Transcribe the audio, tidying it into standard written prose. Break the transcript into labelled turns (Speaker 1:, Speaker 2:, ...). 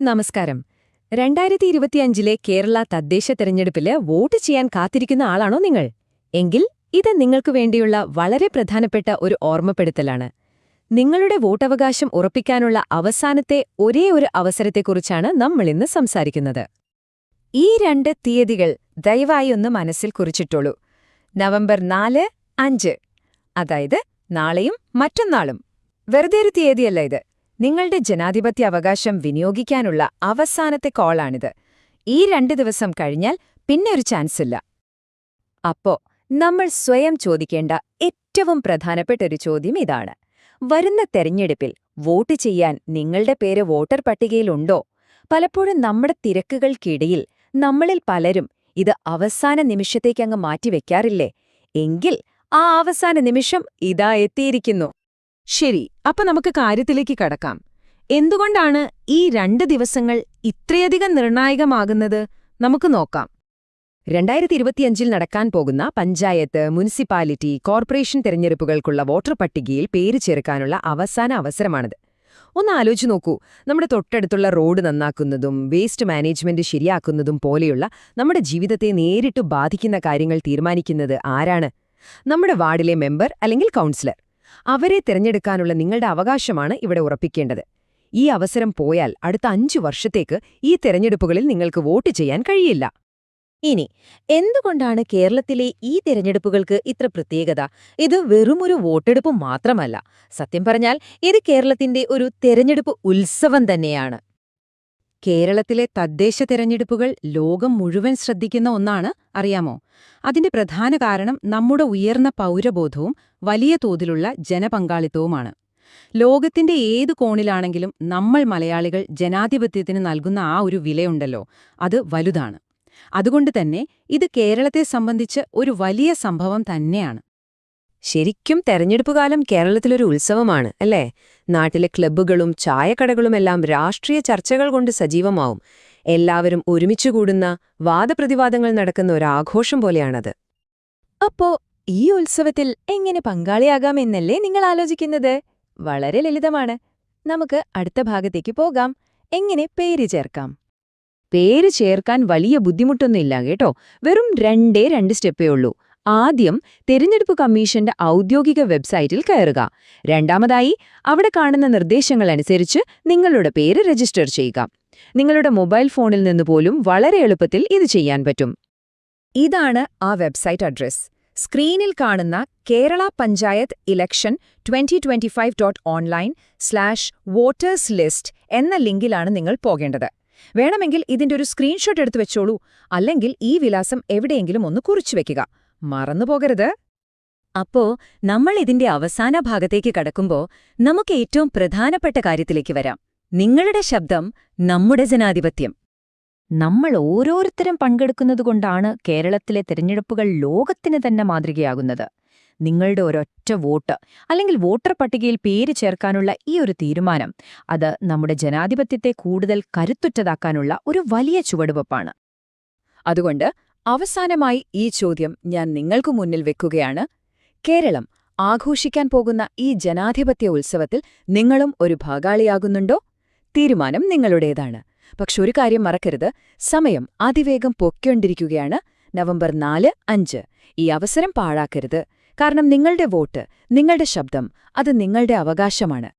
Speaker 1: നമസ്കാരം. 2025-ലെ കേരള തദ്ദേശ തെരഞ്ഞെടുപ്പില് വോട്ട് ചെയ്യാൻ കാത്തിരിക്കുന്ന ആളാണോ നിങ്ങൾ? എങ്കിൽ ഇത് നിങ്ങൾക്ക് വേണ്ടിയുള്ള വളരെ പ്രധാനപ്പെട്ട ഒരു ഓർമ്മപ്പെടുത്തലാണ്. നിങ്ങളുടെ വോട്ടവകാശം ഉറപ്പിക്കാനുള്ള അവസാനത്തെ ഒരേ ഒരു അവസരത്തെക്കുറിച്ചാണ് നമ്മളിന്ന് സംസാരിക്കുന്നത്. ഈ 2 തീയതികൾ ദയവായി ഒന്ന് മനസ്സിൽ കുറിച്ചിട്ടോളൂ. നവംബർ 4, 5. അതായത് നാളെയും മറ്റന്നാളും. വെറുതെ ഒരു തീയതിയല്ല ഇത്. നിങ്ങളുടെ ജനാധിപത്യ അവകാശം വിനിയോഗിക്കാനുള്ള അവസാനത്തെ കോളാണിത്. ഈ 2 ദിവസം കഴിഞ്ഞാൽ പിന്നെ ഒരു ചാൻസില്ല. അപ്പോ നമ്മൾ സ്വയം ചോദിക്കേണ്ട ഏറ്റവും പ്രധാനപ്പെട്ട ഒരു ചോദ്യം ഇതാണ്. വരുന്ന തെരഞ്ഞെടുപ്പിൽ വോട്ട് ചെയ്യാൻ നിങ്ങളുടെ പേര് വോട്ടർ പട്ടികയിലുണ്ടോ? പലപ്പോഴും നമ്മുടെ തിരക്കുകൾക്കിടയിൽ നമ്മളിൽ പലരും ഇത് അവസാന നിമിഷത്തേക്കങ്ങ് മാറ്റിവെക്കാറില്ലേ? എങ്കിൽ ആ അവസാന നിമിഷം ഇതാ എത്തിയിരിക്കുന്നു.
Speaker 2: ശരി, അപ്പൊ നമുക്ക് കാര്യത്തിലേക്ക് കടക്കാം. എന്തുകൊണ്ടാണ് ഈ 2 ദിവസങ്ങൾ ഇത്രയധികം നിർണായകമാകുന്നത്? നമുക്ക് നോക്കാം.
Speaker 1: 2025-ൽ നടക്കാൻ പോകുന്ന പഞ്ചായത്ത്, മുനിസിപ്പാലിറ്റി, കോർപ്പറേഷൻ തെരഞ്ഞെടുപ്പുകൾക്കുള്ള വോട്ടർ പട്ടികയിൽ പേര് ചേർക്കാനുള്ള അവസാന അവസരമാണിത്. ഒന്ന് ആലോചിച്ചു നോക്കൂ. നമ്മുടെ തൊട്ടടുത്തുള്ള റോഡ് നന്നാക്കുന്നതും വേസ്റ്റ് മാനേജ്മെന്റ് ശരിയാക്കുന്നതും പോലെയുള്ള നമ്മുടെ ജീവിതത്തെ നേരിട്ട് ബാധിക്കുന്ന കാര്യങ്ങൾ തീരുമാനിക്കുന്നത് ആരാണ്? നമ്മുടെ വാർഡിലെ മെമ്പർ അല്ലെങ്കിൽ കൗൺസിലർ. അവരെ തിരഞ്ഞെടുക്കാനുള്ള നിങ്ങളുടെ അവകാശമാണ് ഇവിടെ ഉറപ്പിക്കേണ്ടത്. ഈ അവസരം പോയാൽ അടുത്ത 5 വർഷത്തേക്ക് ഈ തെരഞ്ഞെടുപ്പുകളിൽ നിങ്ങൾക്ക് വോട്ട് ചെയ്യാൻ കഴിയില്ല.
Speaker 3: ഇനി എന്തുകൊണ്ടാണ് കേരളത്തിലെ ഈ തെരഞ്ഞെടുപ്പുകൾക്ക് ഇത്ര പ്രത്യേകത? ഇത് വെറുമൊരു വോട്ടെടുപ്പ് മാത്രമല്ല. സത്യം പറഞ്ഞാൽ ഇത് കേരളത്തിന്റെ ഒരു തെരഞ്ഞെടുപ്പ് ഉത്സവം തന്നെയാണ്.
Speaker 2: കേരളത്തിലെ തദ്ദേശ തെരഞ്ഞെടുപ്പുകൾ ലോകം മുഴുവൻ ശ്രദ്ധിക്കുന്ന ഒന്നാണ്, അറിയാമോ? അതിന്റെ പ്രധാന കാരണം നമ്മുടെ ഉയർന്ന പൗരബോധവും വലിയ തോതിലുള്ള ജനപങ്കാളിത്തവുമാണ്. ലോകത്തിന്റെ ഏതു കോണിലാണെങ്കിലും നമ്മൾ മലയാളികൾ ജനാധിപത്യത്തിന് നൽകുന്ന ആ ഒരു വിലയുണ്ടല്ലോ, അത് വലുതാണ്. അതുകൊണ്ടുതന്നെ ഇത് കേരളത്തെ സംബന്ധിച്ച് ഒരു വലിയ സംഭവം തന്നെയാണ്.
Speaker 1: ശരിക്കും തെരഞ്ഞെടുപ്പുകാലം കേരളത്തിലൊരു ഉത്സവമാണ്, അല്ലേ? നാട്ടിലെ ക്ലബ്ബുകളും ചായക്കടകളുമെല്ലാം രാഷ്ട്രീയ ചർച്ചകൾ കൊണ്ട് സജീവമാവും. എല്ലാവരും ഒരുമിച്ചു കൂടുന്ന, വാദപ്രതിവാദങ്ങൾ നടക്കുന്ന ഒരാഘോഷം പോലെയാണത്.
Speaker 3: അപ്പോ ഈ ഉത്സവത്തിൽ എങ്ങനെ പങ്കാളിയാകാമെന്നല്ലേ നിങ്ങൾ ആലോചിക്കുന്നത്? വളരെ ലളിതമാണ്. നമുക്ക് അടുത്ത ഭാഗത്തേക്ക് പോകാം. എങ്ങനെ പേര് ചേർക്കാം?
Speaker 1: പേര് ചേർക്കാൻ വലിയ ബുദ്ധിമുട്ടൊന്നുമില്ല കേട്ടോ. വെറും 2 സ്റ്റെപ്പേ ഉള്ളൂ. ആദ്യം തെരഞ്ഞെടുപ്പ് കമ്മീഷന്റെ ഔദ്യോഗിക വെബ്സൈറ്റിൽ കയറുക. രണ്ടാമതായി അവിടെ കാണുന്ന നിർദ്ദേശങ്ങൾ അനുസരിച്ച് നിങ്ങളുടെ പേര് രജിസ്റ്റർ ചെയ്യുക. നിങ്ങളുടെ മൊബൈൽ ഫോണിൽ നിന്ന് പോലും വളരെ എളുപ്പത്തിൽ ഇത് ചെയ്യാൻ പറ്റും. ഇതാണ് ആ വെബ്സൈറ്റ് അഡ്രസ്. സ്ക്രീനിൽ കാണുന്ന Kerala panchayat election 2025.online/voters list എന്ന ലിങ്കിലാണ് നിങ്ങൾ പോകേണ്ടത്. വേണമെങ്കിൽ ഇതിന്റെ ഒരു സ്ക്രീൻഷോട്ട് എടുത്തു വെച്ചോളൂ. അല്ലെങ്കിൽ ഈ വിലാസം എവിടെയെങ്കിലും ഒന്ന് കുറിച്ചുവെക്കുക. മറന്നുപോകരുത്.
Speaker 3: അപ്പോ നമ്മൾ ഇതിന്റെ അവസാന ഭാഗത്തേക്ക് കടക്കുമ്പോ നമുക്ക് ഏറ്റവും പ്രധാനപ്പെട്ട കാര്യത്തിലേക്ക് വരാം. നിങ്ങളുടെ ശബ്ദം, നമ്മുടെ ജനാധിപത്യം. നമ്മൾ ഓരോരുത്തരും പങ്കെടുക്കുന്നതുകൊണ്ടാണ് കേരളത്തിലെ തെരഞ്ഞെടുപ്പുകൾ ലോകത്തിന് തന്നെ മാതൃകയാകുന്നത്. നിങ്ങളുടെ ഒരൊറ്റ വോട്ട് അല്ലെങ്കിൽ വോട്ടർ പട്ടികയിൽ പേര് ചേർക്കാനുള്ള ഈ ഒരു തീരുമാനം, അത് നമ്മുടെ ജനാധിപത്യത്തെ കൂടുതൽ കരുത്തുറ്റതാക്കാനുള്ള ഒരു വലിയ ചുവടുവെപ്പാണ്.
Speaker 1: അതുകൊണ്ട് അവസാനമായി ഈ ചോദ്യം ഞാൻ നിങ്ങൾക്ക് മുന്നിൽ വെക്കുകയാണ്. കേരളം ആഘോഷിക്കാൻ പോകുന്ന ഈ ജനാധിപത്യ ഉത്സവത്തിൽ നിങ്ങളും ഒരു ഭാഗാളിയാകുന്നുണ്ടോ? തീരുമാനം നിങ്ങളുടേതാണ്. പക്ഷെ ഒരു കാര്യം മറക്കരുത്, സമയം അതിവേഗം പൊയ്ക്കൊണ്ടിരിക്കുകയാണ്. നവംബർ 4, 5. ഈ അവസരം പാഴാക്കരുത്. കാരണം നിങ്ങളുടെ വോട്ട്, നിങ്ങളുടെ ശബ്ദം, അത് നിങ്ങളുടെ അവകാശമാണ്.